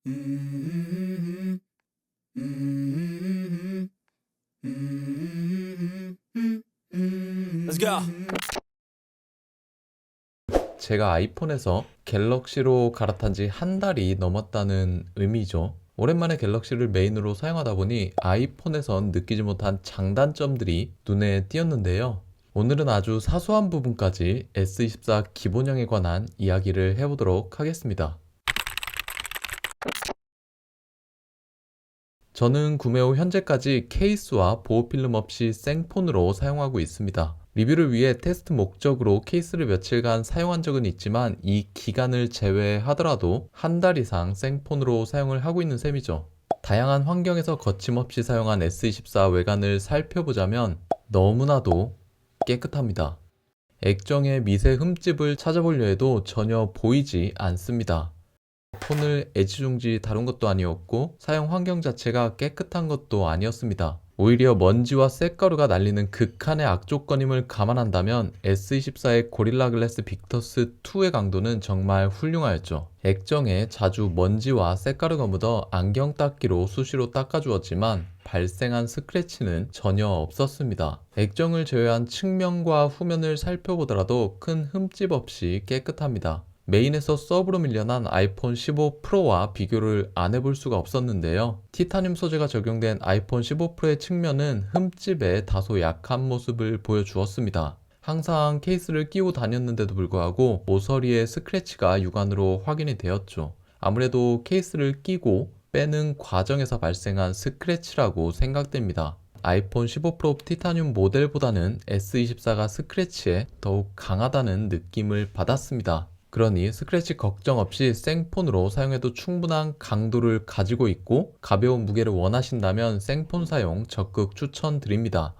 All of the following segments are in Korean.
음, 음, Let's go. 제가 아이폰에서 갤럭시로 갈아탄 지 한 달이 넘었다는 의미죠. 오랜만에 갤럭시를 메인으로 사용하다 보니 아이폰에선 느끼지 못한 장단점들이 눈에 띄었는데요. 오늘은 아주 사소한 부분까지 S24 기본형에 관한 이야기를 해보도록 하겠습니다. 저는 구매 후 현재까지 케이스와 보호필름 없이 생폰으로 사용하고 있습니다. 리뷰를 위해 테스트 목적으로 케이스를 며칠간 사용한 적은 있지만 이 기간을 제외하더라도 한 달 이상 생폰으로 사용을 하고 있는 셈이죠. 다양한 환경에서 거침없이 사용한 S24 외관을 살펴보자면 너무나도 깨끗합니다. 액정의 미세 흠집을 찾아보려 해도 전혀 보이지 않습니다. 폰을 애지중지 다룬 것도 아니었고 사용 환경 자체가 깨끗한 것도 아니었습니다. 오히려 먼지와 쇳가루가 날리는 극한의 악조건임을 감안한다면 S24의 고릴라 글래스 빅터스 2의 강도는 정말 훌륭하였죠. 액정에 자주 먼지와 쇳가루가 묻어 안경 닦기로 수시로 닦아주었지만 발생한 스크래치는 전혀 없었습니다. 액정을 제외한 측면과 후면을 살펴보더라도 큰 흠집 없이 깨끗합니다. 메인에서 서브로 밀려난 아이폰 15 프로와 비교를 안 해볼 수가 없었는데요. 티타늄 소재가 적용된 아이폰 15 프로의 측면은 흠집에 다소 약한 모습을 보여주었습니다. 항상 케이스를 끼고 다녔는데도 불구하고 모서리에 스크래치가 육안으로 확인이 되었죠. 아무래도 케이스를 끼고 빼는 과정에서 발생한 스크래치라고 생각됩니다. 아이폰 15 프로 티타늄 모델보다는 S24가 스크래치에 더욱 강하다는 느낌을 받았습니다. 그러니 스크래치 걱정 없이 생폰으로 사용해도 충분한 강도를 가지고 있고 가벼운 무게를 원하신다면 생폰 사용 적극 추천드립니다.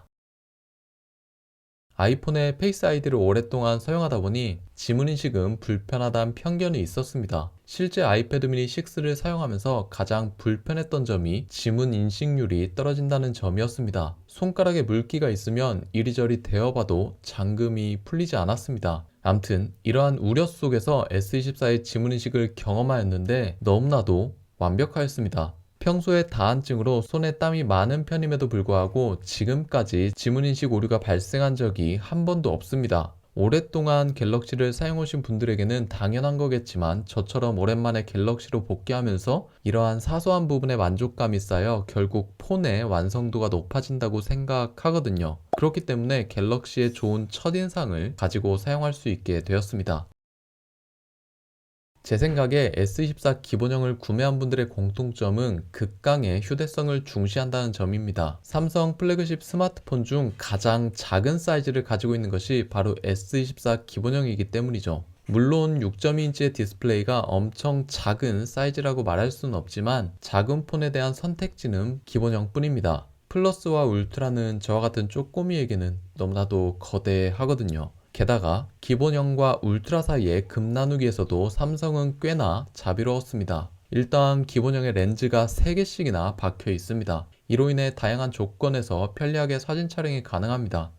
아이폰의 페이스 아이디를 오랫동안 사용하다 보니 지문인식은 불편하다는 편견이 있었습니다. 실제 아이패드 미니 6를 사용하면서 가장 불편했던 점이 지문 인식률이 떨어진다는 점이었습니다. 손가락에 물기가 있으면 이리저리 대어봐도 잠금이 풀리지 않았습니다. 암튼 이러한 우려 속에서 S24의 지문인식을 경험하였는데 너무나도 완벽하였습니다. 평소에 다한증으로 손에 땀이 많은 편임에도 불구하고 지금까지 지문인식 오류가 발생한 적이 한 번도 없습니다. 오랫동안 갤럭시를 사용하신 분들에게는 당연한 거겠지만 저처럼 오랜만에 갤럭시로 복귀하면서 이러한 사소한 부분에 만족감이 쌓여 결국 폰의 완성도가 높아진다고 생각하거든요. 그렇기 때문에 갤럭시의 좋은 첫인상을 가지고 사용할 수 있게 되었습니다. 제 생각에 S24 기본형을 구매한 분들의 공통점은 극강의 휴대성을 중시한다는 점입니다. 삼성 플래그십 스마트폰 중 가장 작은 사이즈를 가지고 있는 것이 바로 S24 기본형이기 때문이죠. 물론 6.2인치의 디스플레이가 엄청 작은 사이즈라고 말할 수는 없지만 작은 폰에 대한 선택지는 기본형 뿐입니다. 플러스와 울트라는 저와 같은 쪼꼬미에게는 너무나도 거대하거든요. 게다가 기본형과 울트라 사이의 급 나누기에서도 삼성은 꽤나 자비로웠습니다. 일단 기본형의 렌즈가 3개씩이나 박혀 있습니다. 이로 인해 다양한 조건에서 편리하게 사진 촬영이 가능합니다.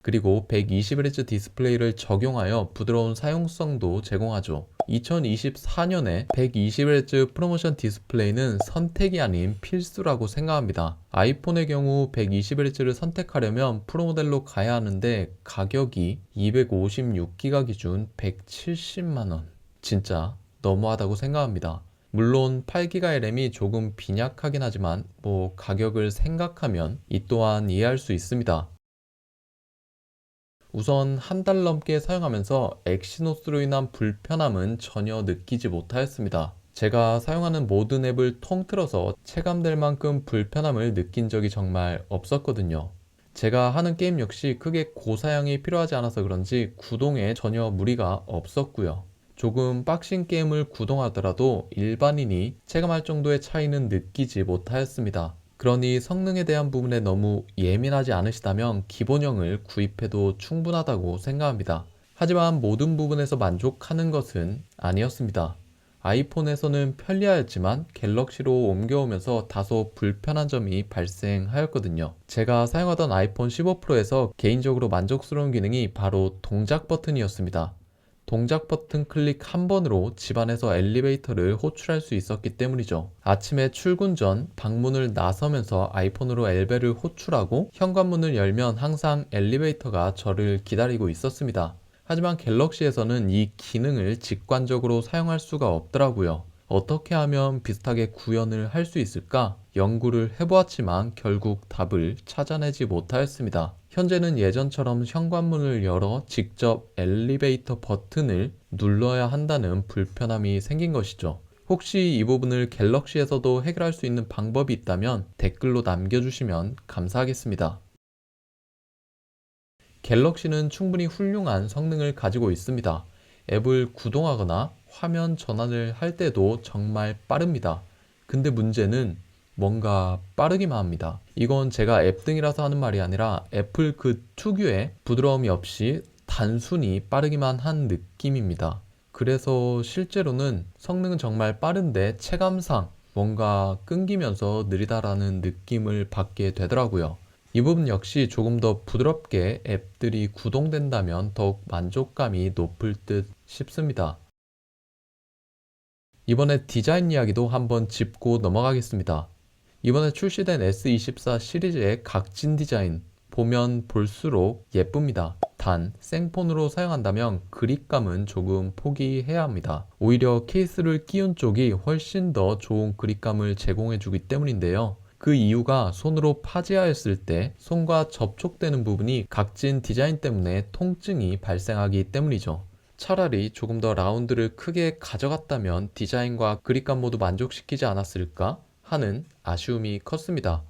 그리고 120Hz 디스플레이를 적용하여 부드러운 사용성도 제공하죠. 2024년에 120Hz 프로모션 디스플레이는 선택이 아닌 필수라고 생각합니다. 아이폰의 경우 120Hz를 선택하려면 프로모델로 가야 하는데 가격이 256기가 기준 170만원. 진짜 너무하다고 생각합니다. 물론 8기가의 램이 조금 빈약하긴 하지만 가격을 생각하면 이 또한 이해할 수 있습니다. 우선 한 달 넘게 사용하면서 엑시노스로 인한 불편함은 전혀 느끼지 못하였습니다. 제가 사용하는 모든 앱을 통틀어서 체감될 만큼 불편함을 느낀 적이 정말 없었거든요. 제가 하는 게임 역시 크게 고사양이 필요하지 않아서 그런지 구동에 전혀 무리가 없었고요. 조금 빡신 게임을 구동하더라도 일반인이 체감할 정도의 차이는 느끼지 못하였습니다. 그러니 성능에 대한 부분에 너무 예민하지 않으시다면 기본형을 구입해도 충분하다고 생각합니다. 하지만 모든 부분에서 만족하는 것은 아니었습니다. 아이폰에서는 편리하였지만 갤럭시로 옮겨오면서 다소 불편한 점이 발생하였거든요. 제가 사용하던 아이폰 15 프로에서 개인적으로 만족스러운 기능이 바로 동작 버튼이었습니다. 동작 버튼 클릭 한 번으로 집안에서 엘리베이터를 호출할 수 있었기 때문이죠. 아침에 출근 전 방문을 나서면서 아이폰으로 엘베를 호출하고 현관문을 열면 항상 엘리베이터가 저를 기다리고 있었습니다. 하지만 갤럭시에서는 이 기능을 직관적으로 사용할 수가 없더라고요. 어떻게 하면 비슷하게 구현을 할 수 있을까? 연구를 해보았지만 결국 답을 찾아내지 못하였습니다. 현재는 예전처럼 현관문을 열어 직접 엘리베이터 버튼을 눌러야 한다는 불편함이 생긴 것이죠. 혹시 이 부분을 갤럭시에서도 해결할 수 있는 방법이 있다면 댓글로 남겨주시면 감사하겠습니다. 갤럭시는 충분히 훌륭한 성능을 가지고 있습니다. 앱을 구동하거나 화면 전환을 할 때도 정말 빠릅니다. 근데 문제는 뭔가 빠르기만 합니다. 이건 제가 앱 등이라서 하는 말이 아니라 애플 그 특유의 부드러움이 없이 단순히 빠르기만 한 느낌입니다. 그래서 실제로는 성능은 정말 빠른데 체감상 뭔가 끊기면서 느리다라는 느낌을 받게 되더라고요. 이 부분 역시 조금 더 부드럽게 앱들이 구동된다면 더욱 만족감이 높을 듯 싶습니다. 이번에 디자인 이야기도 한번 짚고 넘어가겠습니다. 이번에 출시된 S24 시리즈의 각진 디자인 보면 볼수록 예쁩니다. 단 생폰으로 사용한다면 그립감은 조금 포기해야 합니다. 오히려 케이스를 끼운 쪽이 훨씬 더 좋은 그립감을 제공해주기 때문인데요. 그 이유가 손으로 파지하였을 때 손과 접촉되는 부분이 각진 디자인 때문에 통증이 발생하기 때문이죠. 차라리 조금 더 라운드를 크게 가져갔다면 디자인과 그립감 모두 만족시키지 않았을까 하는 아쉬움이 컸습니다.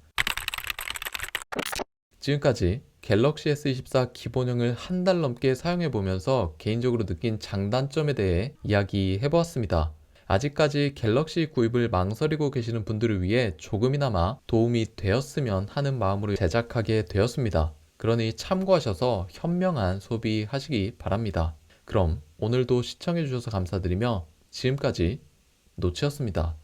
지금까지 갤럭시 S24 기본형을 한 달 넘게 사용해보면서 개인적으로 느낀 장단점에 대해 이야기해보았습니다. 아직까지 갤럭시 구입을 망설이고 계시는 분들을 위해 조금이나마 도움이 되었으면 하는 마음으로 제작하게 되었습니다. 그러니 참고하셔서 현명한 소비하시기 바랍니다. 그럼 오늘도 시청해주셔서 감사드리며 지금까지 노치였습니다.